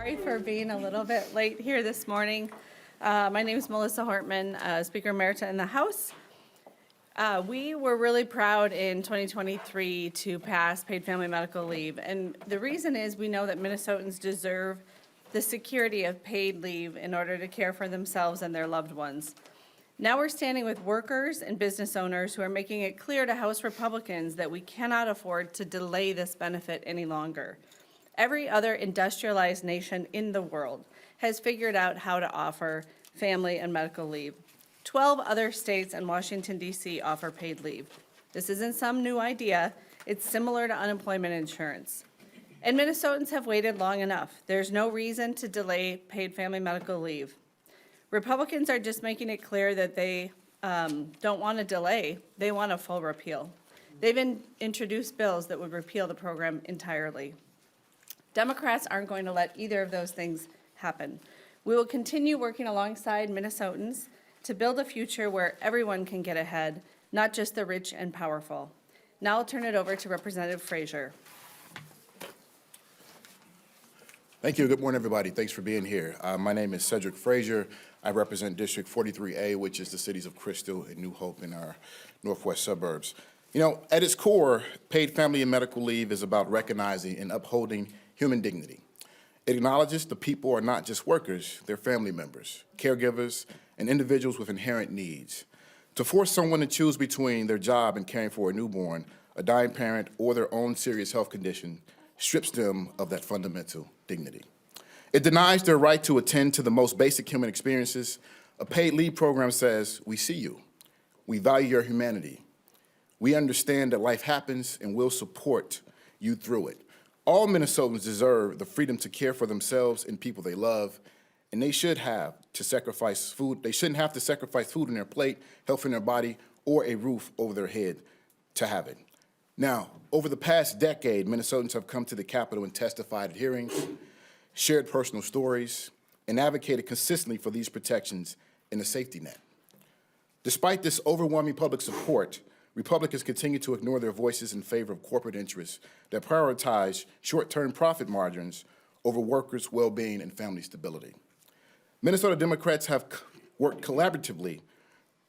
Sorry for being a little bit late here this morning. My name is Melissa Hortman, Speaker Emerita in the House. We were really proud in 2023 to pass paid family medical leave. And the reason is we know that Minnesotans deserve the security of paid leave in order to care for themselves and their loved ones. Now we're standing with workers and business owners who are making it clear to House Republicans that we cannot afford to delay this benefit any longer. Every other industrialized nation in the world has figured out how to offer family and medical leave. 12 other states and Washington, D.C. offer paid leave. This isn't some new idea. It's similar to unemployment insurance. And Minnesotans have waited long enough. There's no reason to delay paid family medical leave. Republicans are just making it clear that they don't want to delay. They want a full repeal. They've introduced bills that would repeal the program entirely. Democrats aren't going to let either of those things happen. We will continue working alongside Minnesotans to build a future where everyone can get ahead, not just the rich and powerful. Now I'll turn it over to Representative Frazier. Thank you. Good morning, everybody. Thanks for being here. My name is Cedric Frazier. I represent District 43A, which is the cities of Crystal and New Hope in our northwest suburbs. You know, at its core, paid family and medical leave is about recognizing and upholding human dignity. It acknowledges the people are not just workers, they're family members, caregivers, and individuals with inherent needs. To force someone to choose between their job and caring for a newborn, a dying parent, or their own serious health condition strips them of that fundamental dignity. It denies their right to attend to the most basic human experiences. A paid leave program says, we see you, we value your humanity, we understand that life happens and we'll support you through it. All Minnesotans deserve the freedom to care for themselves and people they love, and they should have to sacrifice food. They shouldn't have to sacrifice food on their plate, health in their body, or a roof over their head to have it. Now, over the past decade, Minnesotans have come to the Capitol and testified at hearings, shared personal stories, and advocated consistently for these protections and a safety net. Despite this overwhelming public support, Republicans continue to ignore their voices in favor of corporate interests that prioritize short-term profit margins over workers' well-being and family stability. Minnesota Democrats have worked collaboratively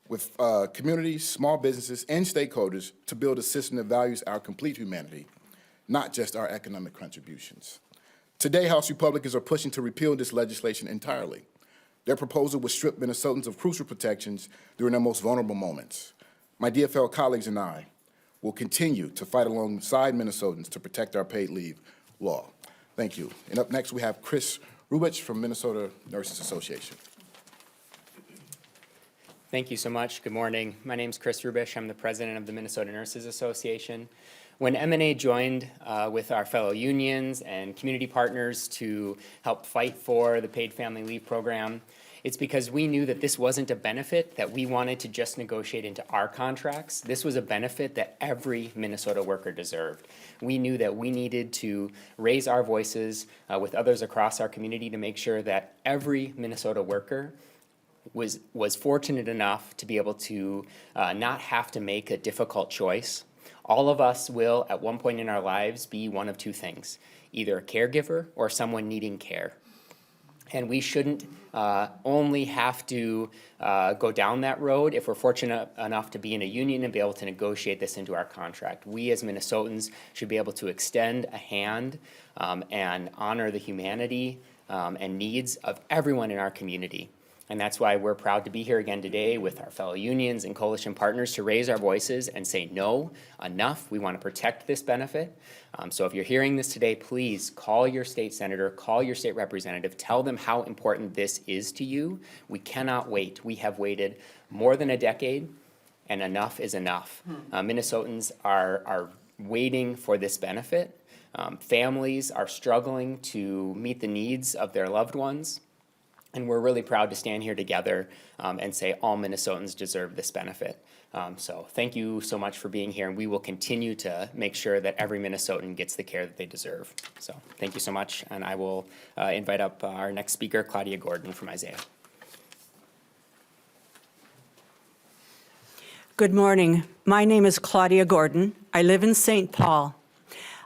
with communities, small businesses, and stakeholders to build a system that values our complete humanity, not just our economic contributions. Today, House Republicans are pushing to repeal this legislation entirely. Their proposal would strip Minnesotans of crucial protections during their most vulnerable moments. My DFL colleagues and I will continue to fight alongside Minnesotans to protect our paid leave law. Thank you. And up next, we have Chris Rubich from Minnesota Nurses Association. Thank you so much. Good morning. My name is Chris Rubich. I'm the president of the Minnesota Nurses Association. When MNA joined with our fellow unions and community partners to help fight for the paid family leave program, it's because we knew that this wasn't a benefit that we wanted to just negotiate into our contracts. This was a benefit that every Minnesota worker deserved. We knew that we needed to raise our voices with others across our community to make sure that every Minnesota worker was fortunate enough to be able to not have to make a difficult choice. All of us will, at one point in our lives, be one of two things, either a caregiver or someone needing care. And we shouldn't only have to go down that road if we're fortunate enough to be in a union and be able to negotiate this into our contract. We as Minnesotans should be able to extend a hand and honor the humanity and needs of everyone in our community. And that's why we're proud to be here again today with our fellow unions and coalition partners to raise our voices and say, no, enough. We want to protect this benefit. So if you're hearing this today, please call your state senator, call your state representative, tell them how important this is to you. We cannot wait. We have waited more than a decade, and enough is enough. Minnesotans are waiting for this benefit. Families are struggling to meet the needs of their loved ones. And we're really proud to stand here together and say all Minnesotans deserve this benefit. So thank you so much for being here, and we will continue to make sure that every Minnesotan gets the care that they deserve. So thank you so much, and I will invite up our next speaker, Claudia Gordon from Isaiah. Good morning. My name is Claudia Gordon. I live in St. Paul.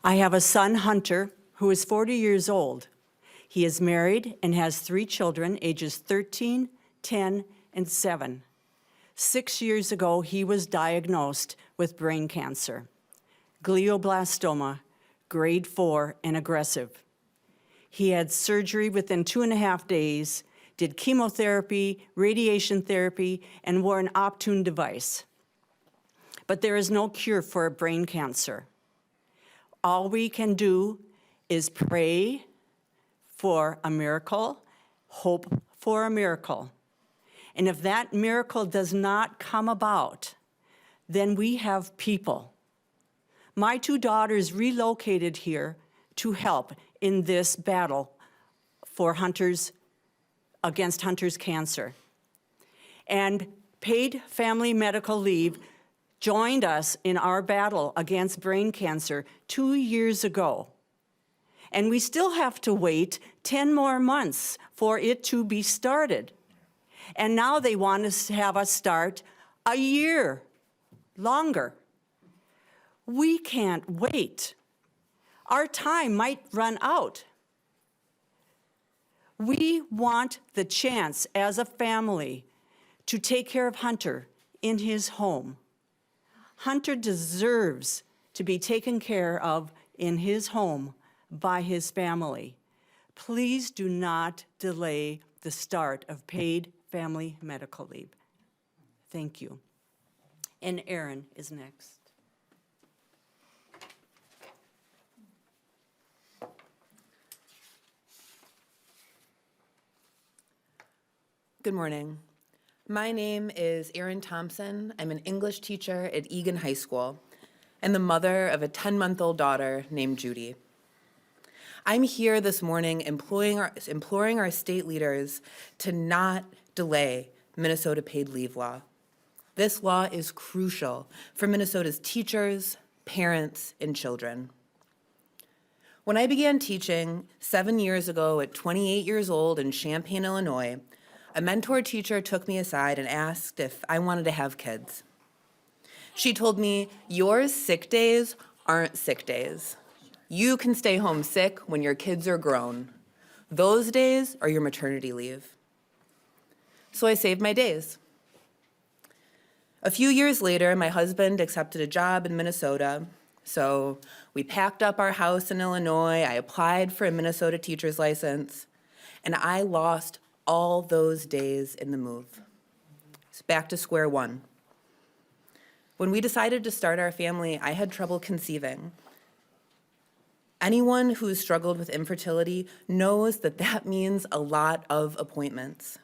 I have a son, Hunter, who is 40 years old. He is married and has 3 children, ages 13, 10, and 7. 6 years ago, he was diagnosed with brain cancer, glioblastoma, grade 4 and aggressive. He had surgery within 2.5 days, did chemotherapy, radiation therapy, and wore an Optune device. But there is no cure for brain cancer. All we can do is pray for a miracle, hope for a miracle. And if that miracle does not come about, then we have people. My 2 daughters relocated here to help in this battle for against Hunter's cancer. And paid family medical leave joined us in our battle against brain cancer 2 years ago. And we still have to wait 10 more months for it to be started. And now they want us to have us start a year longer. We can't wait. Our time might run out. We want the chance as a family to take care of Hunter in his home. Hunter deserves to be taken care of in his home by his family. Please do not delay the start of paid family medical leave. Thank you. And Aaron is next. Good morning. My name is Erin Thompson. I'm an English teacher at Egan High School and the mother of a 10-month-old daughter named Judy. I'm here this morning imploring our state leaders to not delay Minnesota paid leave law. This law is crucial for Minnesota's teachers, parents, and children. When I began teaching 7 years ago at 28 years old in Champaign, Illinois, a mentor teacher took me aside and asked if I wanted to have kids. She told me, "Your sick days aren't sick days. You can stay home sick when your kids are grown. Those days are your maternity leave." So I saved my days. A few years later, my husband accepted a job in Minnesota, so we packed up our house in Illinois, I applied for a Minnesota teacher's license, and I lost all those days in the move. It's back to square one. When we decided to start our family, I had trouble conceiving. Anyone who's struggled with infertility knows that that means a lot of appointments.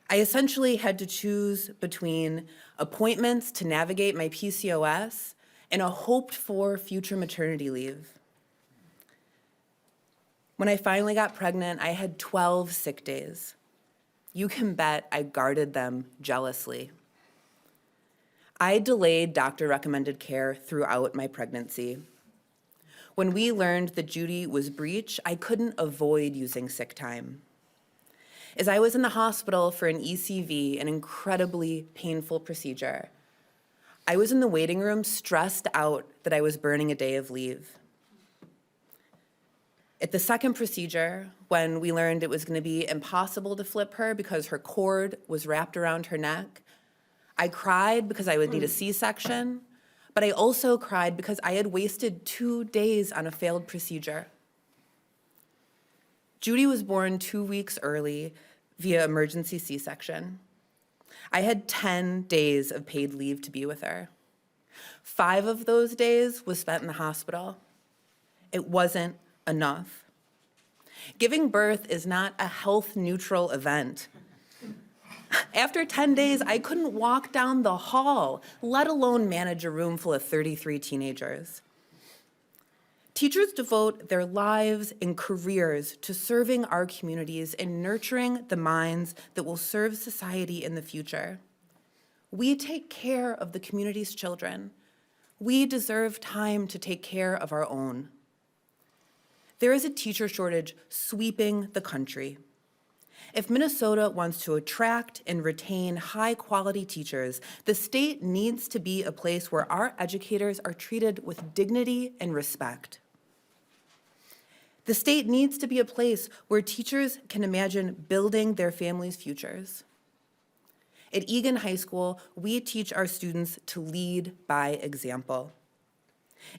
I essentially had to choose between appointments to navigate my PCOS and a hoped-for future maternity leave. When I finally got pregnant, I had 12 sick days. You can bet I guarded them jealously. I delayed doctor-recommended care throughout my pregnancy. When we learned that Judy was breech, I couldn't avoid using sick time. As I was in the hospital for an ECV, an incredibly painful procedure, I was in the waiting room stressed out that I was burning a day of leave. At the second procedure, when we learned it was going to be impossible to flip her because her cord was wrapped around her neck, I cried because I would need a C-section, but I also cried because I had wasted 2 days on a failed procedure. Judy was born 2 weeks early via emergency C-section. I had 10 days of paid leave to be with her. 5 of those days was spent in the hospital. It wasn't enough. Giving birth is not a health-neutral event. After 10 days, I couldn't walk down the hall, let alone manage a room full of 33 teenagers. Teachers devote their lives and careers to serving our communities and nurturing the minds that will serve society in the future. We take care of the community's children. We deserve time to take care of our own. There is a teacher shortage sweeping the country. If Minnesota wants to attract and retain high-quality teachers, the state needs to be a place where our educators are treated with dignity and respect. The state needs to be a place where teachers can imagine building their families' futures. At Egan High School, we teach our students to lead by example.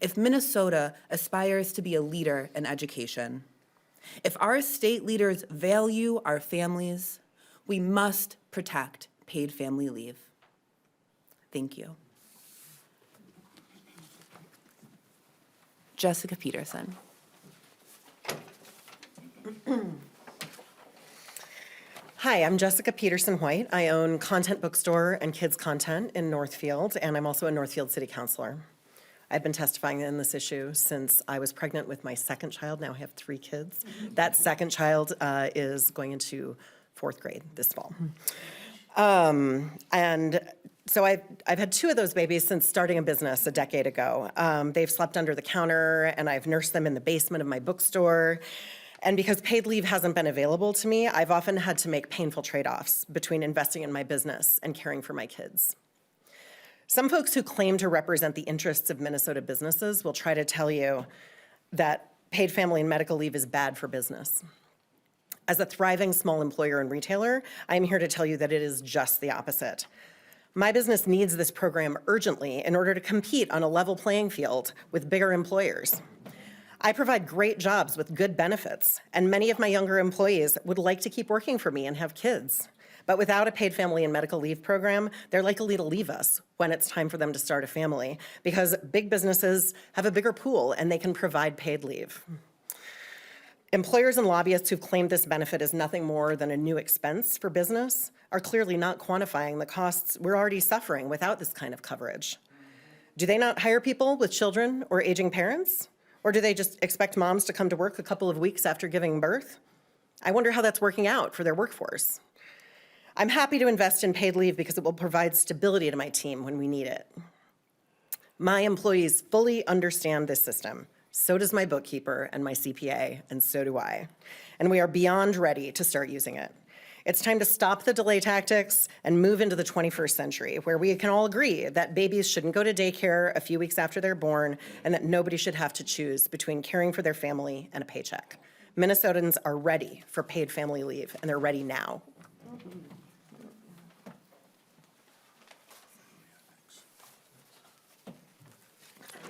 If Minnesota aspires to be a leader in education, if our state leaders value our families, we must protect paid family leave. Thank you. Jessica Peterson. Hi, I'm Jessica Peterson White. I own Content Bookstore and Kids Content in Northfield, and I'm also a Northfield City Councilor. I've been testifying in this issue since I was pregnant with my second child. Now I have 3 kids. That second child is going into 4th grade this fall. And so I've had 2 of those babies since starting a business a decade ago. They've slept under the counter, and I've nursed them in the basement of my bookstore. And because paid leave hasn't been available to me, I've often had to make painful trade-offs between investing in my business and caring for my kids. Some folks who claim to represent the interests of Minnesota businesses will try to tell you that paid family and medical leave is bad for business. As a thriving small employer and retailer, I'm here to tell you that it is just the opposite. My business needs this program urgently in order to compete on a level playing field with bigger employers. I provide great jobs with good benefits, and many of my younger employees would like to keep working for me and have kids. But without a paid family and medical leave program, they're likely to leave us when it's time for them to start a family, because big businesses have a bigger pool and they can provide paid leave. Employers and lobbyists who've claimed this benefit is nothing more than a new expense for business are clearly not quantifying the costs we're already suffering without this kind of coverage. Do they not hire people with children or aging parents? Or do they just expect moms to come to work a couple of weeks after giving birth? I wonder how that's working out for their workforce. I'm happy to invest in paid leave because it will provide stability to my team when we need it. My employees fully understand this system. So does my bookkeeper and my CPA, and so do I. And we are beyond ready to start using it. It's time to stop the delay tactics and move into the 21st century, where we can all agree that babies shouldn't go to daycare a few weeks after they're born, and that nobody should have to choose between caring for their family and a paycheck. Minnesotans are ready for paid family leave, and they're ready now.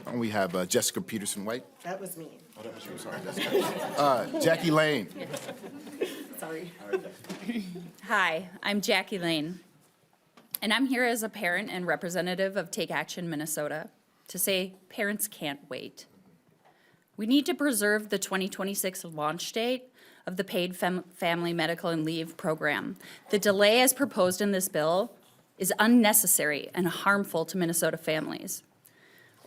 And we have Jessica Peterson White. That was me. Oh, that was you, sorry, Jessica. Jackie Lane. Sorry. Hi, I'm Jackie Lane, and I'm here as a parent and representative of Take Action Minnesota to say parents can't wait. We need to preserve the 2026 launch date of the paid family medical and leave program. The delay as proposed in this bill is unnecessary and harmful to Minnesota families.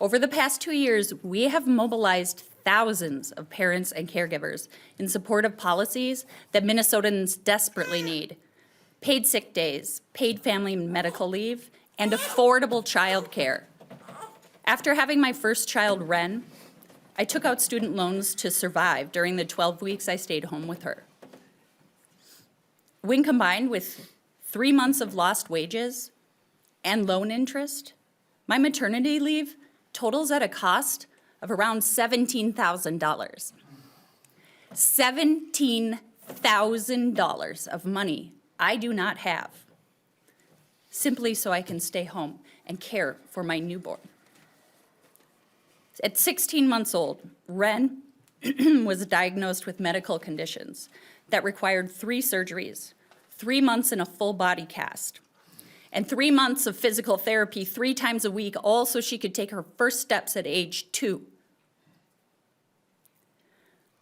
Over the past 2 years, we have mobilized thousands of parents and caregivers in support of policies that Minnesotans desperately need: paid sick days, paid family medical leave, and affordable childcare. After having my first child, Ren, I took out student loans to survive during the 12 weeks I stayed home with her. When combined with 3 months of lost wages and loan interest, my maternity leave totals at a cost of around $17,000. $17,000 of money I do not have, simply so I can stay home and care for my newborn. At 16 months old, Ren was diagnosed with medical conditions that required 3 surgeries, 3 months in a full body cast, and 3 months of physical therapy 3 times a week, all so she could take her first steps at age 2.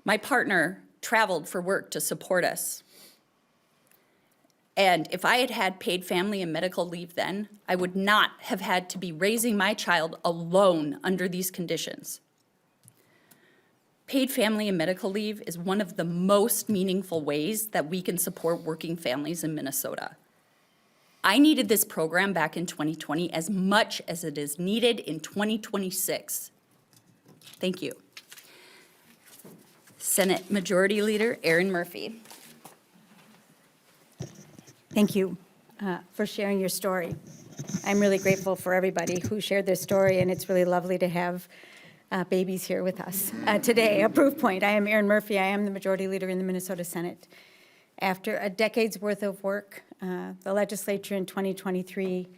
My partner traveled for work to support us. And if I had had paid family and medical leave then, I would not have had to be raising my child alone under these conditions. Paid family and medical leave is one of the most meaningful ways that we can support working families in Minnesota. I needed this program back in 2020 as much as it is needed in 2026. Thank you. Senate Majority Leader Erin Murphy. Thank you for sharing your story. I'm really grateful for everybody who shared their story, and it's really lovely to have babies here with us today, a proof point. I am Erin Murphy. I am the Majority Leader in the Minnesota Senate. After a decade's worth of work, the legislature in 2023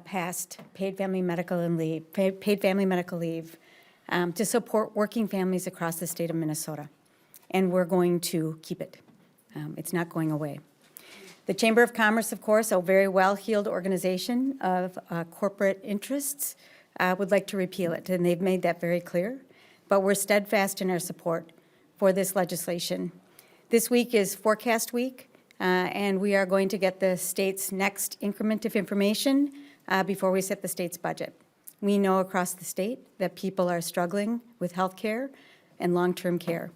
passed paid family medical leave to support working families across the state of Minnesota, and we're going to keep it. It's not going away. The Chamber of Commerce, of course, a very well-heeled organization of corporate interests, would like to repeal it, and they've made that very clear. But we're steadfast in our support for this legislation. This week is forecast week, and we are going to get the state's next increment of information before we set the state's budget. We know across the state that people are struggling with health care and long-term care.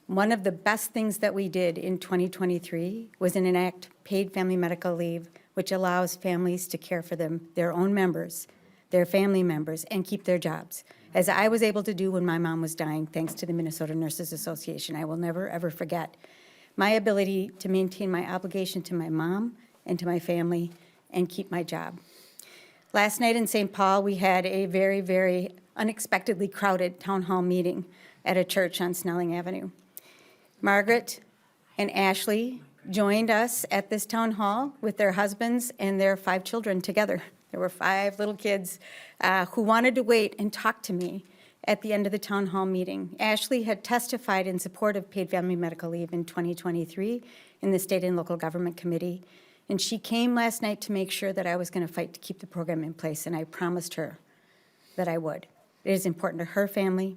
One of the best things that we did in 2023 was enact paid family medical leave, which allows families to care for their own members, their family members, and keep their jobs, as I was able to do when my mom was dying, thanks to the Minnesota Nurses Association. I will never, ever forget my ability to maintain my obligation to my mom and to my family and keep my job. Last night in St. Paul, we had a very, very unexpectedly crowded town hall meeting at a church on Snelling Avenue. Margaret and Ashley joined us at this town hall with their husbands and their 5 children together. There were 5 little kids who wanted to wait and talk to me at the end of the town hall meeting. Ashley had testified in support of paid family medical leave in 2023 in the State and Local Government Committee, and she came last night to make sure that I was going to fight to keep the program in place, and I promised her that I would. It is important to her family.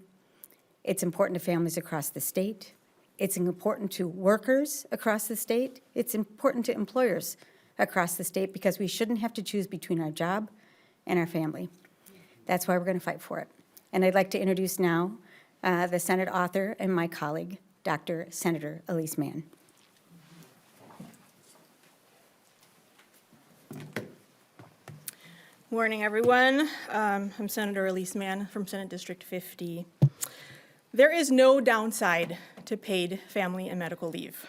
It's important to families across the state. It's important to workers across the state. It's important to employers across the state, because we shouldn't have to choose between our job and our family. That's why we're going to fight for it. And I'd like to introduce now the Senate author and my colleague, Dr. Senator Elise Mann. Morning, everyone. I'm Senator Elise Mann from Senate District 50. There is no downside to paid family and medical leave.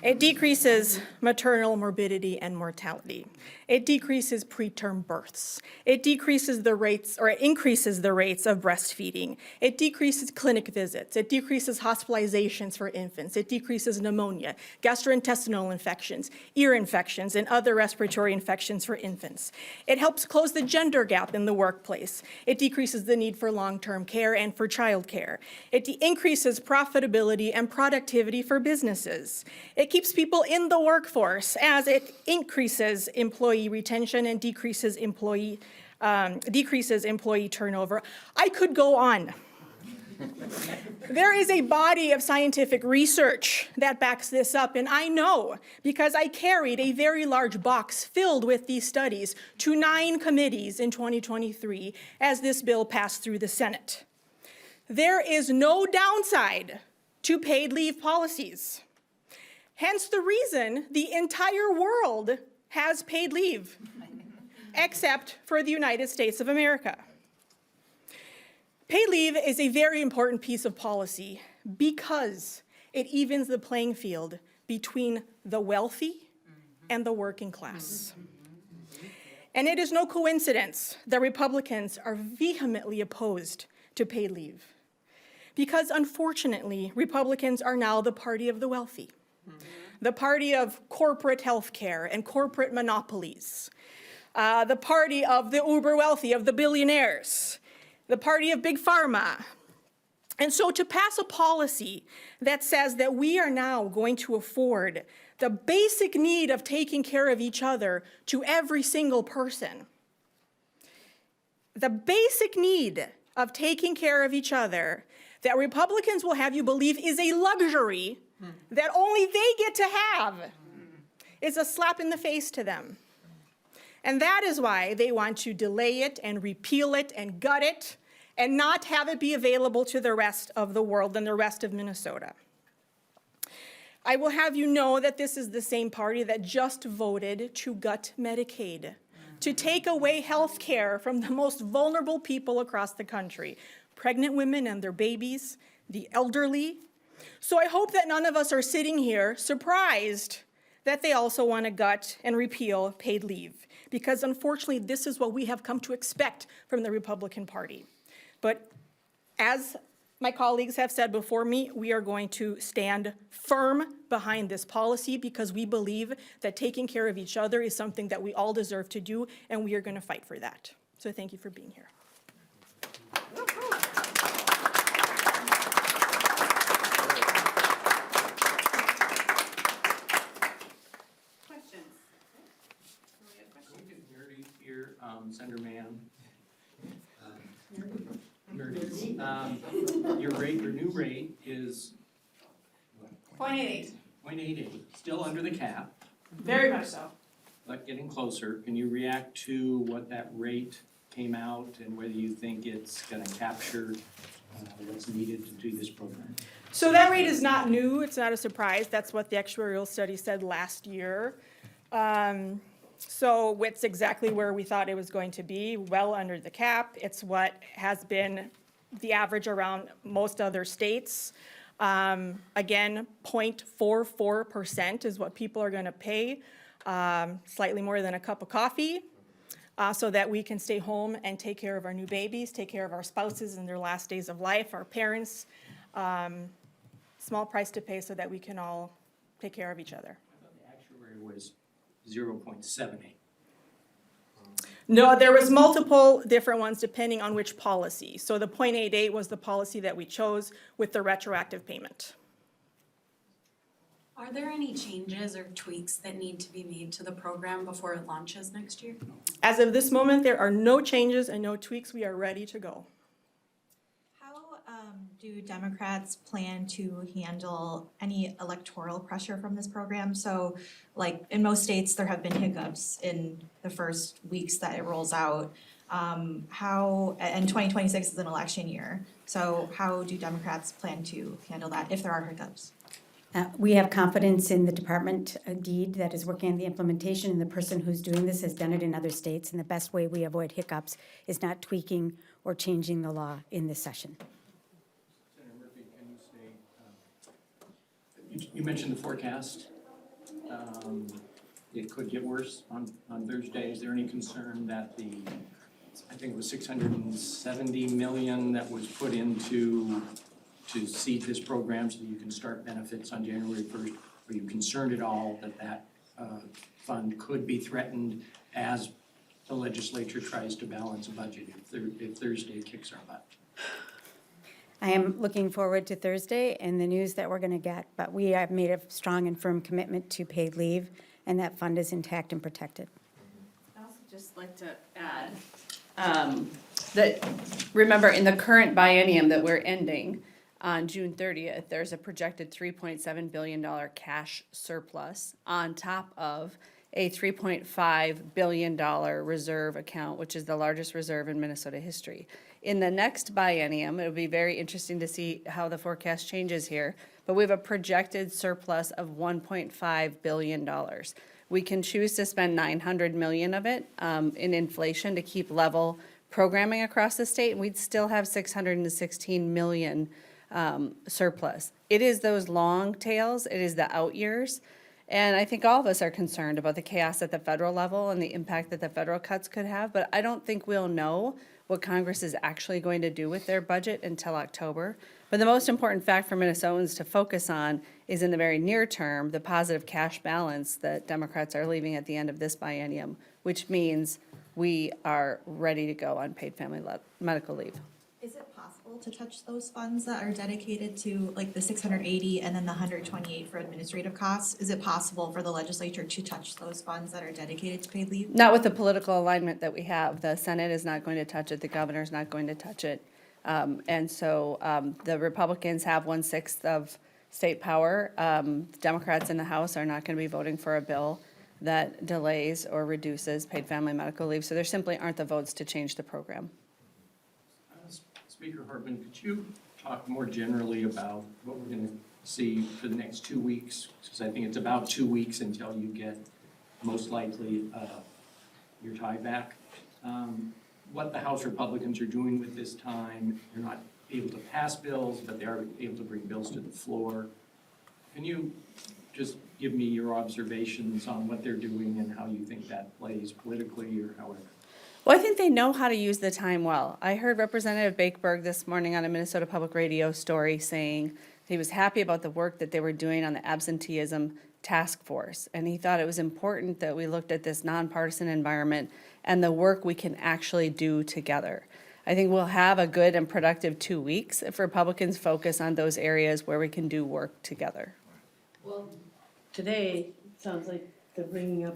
It decreases maternal morbidity and mortality. It decreases preterm births. It decreases the rates, or it increases the rates of breastfeeding. It decreases clinic visits. It decreases hospitalizations for infants. It decreases pneumonia, gastrointestinal infections, ear infections, and other respiratory infections for infants. It helps close the gender gap in the workplace. It decreases the need for long-term care and for childcare. It increases profitability and productivity for businesses. It keeps people in the workforce, as it increases employee retention and decreases employee turnover. I could go on. There is a body of scientific research that backs this up, and I know because I carried a very large box filled with these studies to 9 committees in 2023 as this bill passed through the Senate. There is no downside to paid leave policies. Hence the reason the entire world has paid leave, except for the United States of America. Paid leave is a very important piece of policy because it evens the playing field between the wealthy and the working class. And it is no coincidence that Republicans are vehemently opposed to paid leave, because unfortunately, Republicans are now the party of the wealthy. The party of corporate health care and corporate monopolies, the party of the uber wealthy, of the billionaires, the party of big pharma. And so to pass a policy that says that we are now going to afford the basic need of taking care of each other to every single person, the basic need of taking care of each other that Republicans will have you believe is a luxury that only they get to have, is a slap in the face to them. And that is why they want to delay it and repeal it and gut it and not have it be available to the rest of the world and the rest of Minnesota. I will have you know that this is the same party that just voted to gut Medicaid, to take away health care from the most vulnerable people across the country, pregnant women and their babies, the elderly. So I hope that none of us are sitting here surprised that they also want to gut and repeal paid leave, because unfortunately this is what we have come to expect from the Republican Party. But as my colleagues have said before me, we are going to stand firm behind this policy because we believe that taking care of each other is something that we all deserve to do, and we are going to fight for that. So thank you for being here. Don't get nerdy here, Senator Mann. Nerdy. Your new rate is 0.88. 0.88, still under the cap, Very much so. but getting closer. Can you react to what that rate came out and whether you think it's gonna capture what's needed to do this program? So that rate is not new. It's not a surprise. That's what the actuarial study said last year. So it's exactly where we thought it was going to be, well under the cap. It's what has been the average around most other states. Again, 0.44% is what people are going to pay, slightly more than a cup of coffee, so that we can stay home and take care of our new babies, take care of our spouses in their last days of life, our parents. Small price to pay so that we can all take care of each other. I thought the actuary was 0.78. No, there was multiple different ones depending on which policy. So the 0.88 was the policy that we chose with the retroactive payment. Are there any changes or tweaks that need to be made to the program before it launches next year? As of this moment, there are no changes and no tweaks. We are ready to go. How do Democrats plan to handle any electoral pressure from this program? So, like, in most states, there have been hiccups in the first weeks that it rolls out. And 2026 is an election year. So how do Democrats plan to handle that if there are hiccups? We have confidence in the department deed that is working on the implementation, and the person who's doing this has done it in other states, and the best way we avoid hiccups is not tweaking or changing the law in this session. Senator Murphy, can you say, you mentioned the forecast. It could get worse on Thursday. Is there any concern that I think it was 670 million that was put into to seed this program so that you can start benefits on January 1st? Are you concerned at all that fund could be threatened as the legislature tries to balance a budget if Thursday kicks our butt? I am looking forward to Thursday and the news that we're going to get, but we have made a strong and firm commitment to paid leave, and that fund is intact and protected. I'd also just like to add that, remember, in the current biennium that we're ending, on June 30th, there's a projected $3.7 billion cash surplus on top of a $3.5 billion reserve account, which is the largest reserve in Minnesota history. In the next biennium, it'll be very interesting to see how the forecast changes here, but we have a projected surplus of $1.5 billion. We can choose to spend $900 million of it in inflation to keep level programming across the state, and we'd still have $616 million surplus. It is those long tails, it is the out years, and I think all of us are concerned about the chaos at the federal level and the impact that the federal cuts could have, but I don't think we'll know what Congress is actually going to do with their budget until October. But the most important fact for Minnesotans to focus on is in the very near term, the positive cash balance that Democrats are leaving at the end of this biennium, which means we are ready to go on paid family medical leave. Is it possible to touch those funds that are dedicated to, like, the 680 and then the 128 for administrative costs? Is it possible for the legislature to touch those funds that are dedicated to paid leave? Not with the political alignment that we have. The Senate is not going to touch it, the governor's not going to touch it. And so the Republicans have 1/6 of state power. Democrats in the House are not going to be voting for a bill that delays or reduces paid family medical leave. So there simply aren't the votes to change the program. Speaker Hartman, could you talk more generally about what we're going to see for the next 2 weeks? Because I think it's about 2 weeks until you get, most likely, your tie back. What the House Republicans are doing with this time, they're not able to pass bills, but they are able to bring bills to the floor. Can you just give me your observations on what they're doing and how you think that plays politically or however? Well, I think they know how to use the time well. I heard Representative Bakeberg this morning on a Minnesota Public Radio story saying he was happy about the work that they were doing on the absenteeism task force. And he thought it was important that we looked at this nonpartisan environment and the work we can actually do together. I think we'll have a good and productive 2 weeks if Republicans focus on those areas where we can do work together. Well, today, sounds like they're bringing up,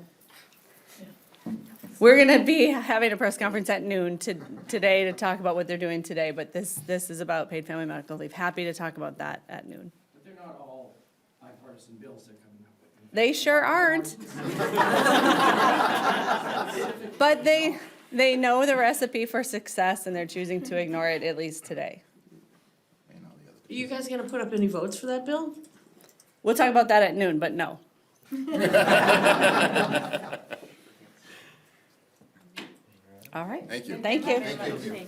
We're gonna be having a press conference at noon today to talk about what they're doing today, but this is about paid family medical leave. Happy to talk about that at noon. But they're not all bipartisan bills they're coming up with. They sure aren't. But they know the recipe for success and they're choosing to ignore it, at least today. are you guys gonna put up any votes for that bill? We'll talk about that at noon, but no. All right. Thank you. Thank you. Thank you.